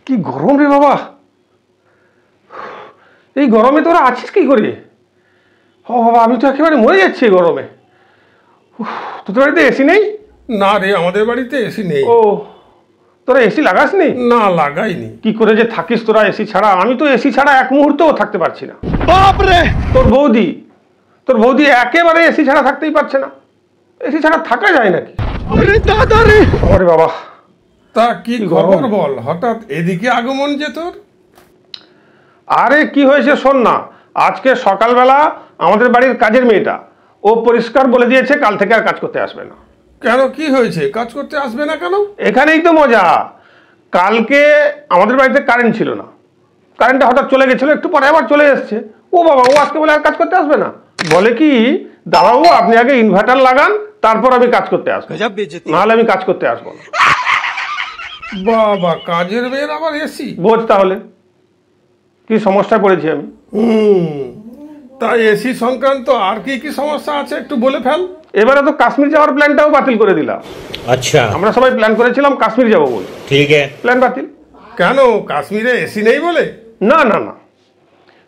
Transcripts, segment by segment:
কি গরম রে বাবা, এই গরমে তোরা আছিস কি করে? ও বাবা, আমি তো একেবারে মরে যাচ্ছি এই গরমে। তোদের বাড়িতে এসি নেই? না রে, আমাদের বাড়িতে এসি নেই। ও, তোরা এসি লাগাসনি? না, লাগাইনি। কি করে যে থাকিস তোরা এসি ছাড়া? আমি তো এসি ছাড়া এক মুহূর্তও থাকতে পারছি না। বাপরে, তোর বৌদি একেবারে এসি ছাড়া থাকতেই পারছে না। এসি ছাড়া থাকা যায় নাকি? আরে বাবা, তা কি খবর বল, হঠাৎ এদিকে আগমন যে তোর? আরে কি হয়েছে শোন না। আজকে সকালবেলা আমাদের বাড়ির কাজের মেয়েটা ও পরিষ্কার বলে দিয়েছে কাল থেকে আর কাজ করতে আসবে না। কেন, কি হয়েছে? কাজ করতে আসবে না কেন? এখানেই তো মজা। কালকে আমাদের বাড়িতে কারেন্ট ছিল না, কারেন্টটা হঠাৎ চলে গেছিল, একটু পরে আবার চলে এসছে। ও বাবা, ও আজকে বলে আর কাজ করতে আসবে না। বলে কি, দাঁড়াবো আপনি আগে ইনভার্টার লাগান, তারপর আমি কাজ করতে আসবো, নাহলে আমি কাজ করতে আসবো না। বাবা, কাজের মেয়ের আবার এসি? বোঝ তাহলে কি সমস্যায় পড়েছি আমি। তাই এসি সংক্রান্ত আর কি কি সমস্যা আছে একটু বলে ফেল। এবারে তো কাশ্মীর যাওয়ার প্ল্যানটাও বাতিল করে দিলাম। আচ্ছা, আমরা সবাই প্ল্যান করেছিলাম কাশ্মীর যাবো বলে। ঠিক আছে, প্ল্যান বাতিল। কেন, কাশ্মীরে এসি নেই বলে? না না না,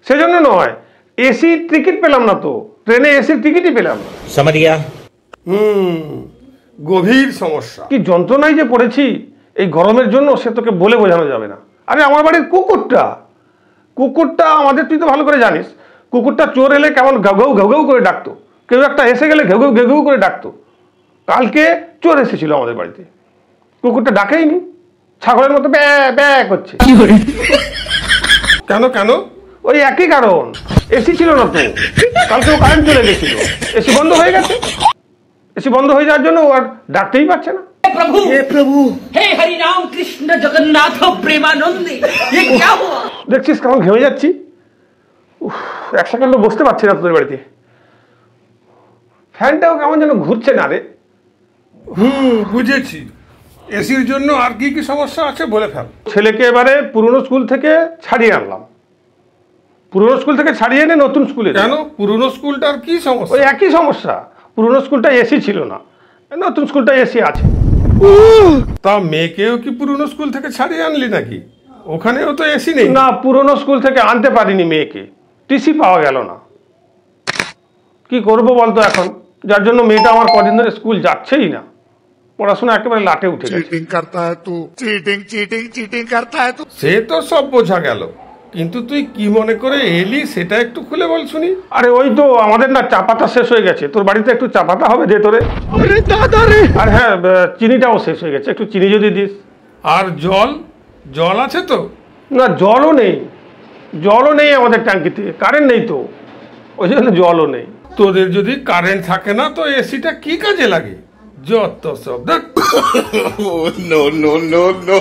সেজন্য নয়, এসি টিকিট পেলাম না তো, ট্রেনে এসির টিকিটই পেলাম না। समझ गया। গভীর সমস্যা। কি যন্ত্রণায় যে পড়েছি এই গরমের জন্য, সে তোকে বলে বোঝানো যাবে না। আরে আমার বাড়ির কুকুরটা আমাদের, তুই তো ভালো করে জানিস, কুকুরটা চোর এলে কেমন ঘাউ ঘাউ ঘাউ করে ডাকতো, কেউ একটা এসে গেলে ঘেউ ঘেউ ঘেউ করে ডাকতো। কালকে চোর এসেছিল আমাদের বাড়িতে, কুকুরটা ডাকেইনি, ছাগলের মতো ব্যা ব্যা করছে। কেন কেন? ওই একই কারণ, এসি ছিল না তো, কালকেও কারেন্ট চলে গেছিল, এসি বন্ধ হয়ে গেছে। এসি বন্ধ হয়ে যাওয়ার জন্য ও আর ডাকতেই পারছে না। हे प्रभु हे हरि राम कृष्ण जगन्नाथ प्रेमानंद, ये क्या हुआ? দেখছিস কেমন ঘেমে যাচ্ছি। এক সেকেন্ডও বসতে পারছি না তোদের বাড়িতে। ফ্যানটাও কেমন যেন ঘুরছে না রে। বুঝেছি। এসির জন্য আর কি কি সমস্যা আছে বলে ফেল। ছেলেকে এবারে পুরনো স্কুল থেকে ছাড়িয়ে আনলাম, পুরনো স্কুল থেকে ছাড়িয়ে এনে নতুন স্কুলে। কেন, পুরনো স্কুলটার কি সমস্যা? ওই একই সমস্যা, পুরনো স্কুলটা এসি ছিল না, নতুন স্কুলটা এসি আছে। তা মেয়েকেও কি পুরনো স্কুল থেকে ছাড়িয়ে আনলি নাকি? ওখানেও তো এসি নেই। না, পুরনো স্কুল থেকে আনতে পারিনি মেয়েকে, টিসি পাওয়া গেল না। কি করব বলতো এখন, যার জন্য মেয়েটা আমার কদিন ধরে স্কুল যাচ্ছেই না, পড়াশোনা একেবারে লাটে উঠে গেছে। चीटिंग करता है तू, चीटिंग चीटिंग चीटिंग करता है तू। সে তো সব বোঝা গেল, কিন্তু তুই কি মনে করে এলি সেটা একটু খুলে বল শুনি। আরে ওই তো আমাদের না চা পাতা শেষ হয়ে গেছে, তোর বাড়িতে একটু চা পাতা হবে দে তোরে। আর হ্যাঁ, চিনিটাও শেষ হয়ে গেছে, একটু চিনি যদি দিস। আর জল, জল আছে তো? না, জলও নেই আমাদের ট্যাঙ্কিতে, কারেন্ট নেই তো, ওই জন্য জলও নেই। তোদের যদি কারেন্ট থাকে না তো এসিটা কি কাজে লাগে? যত সব। No, no, no, no.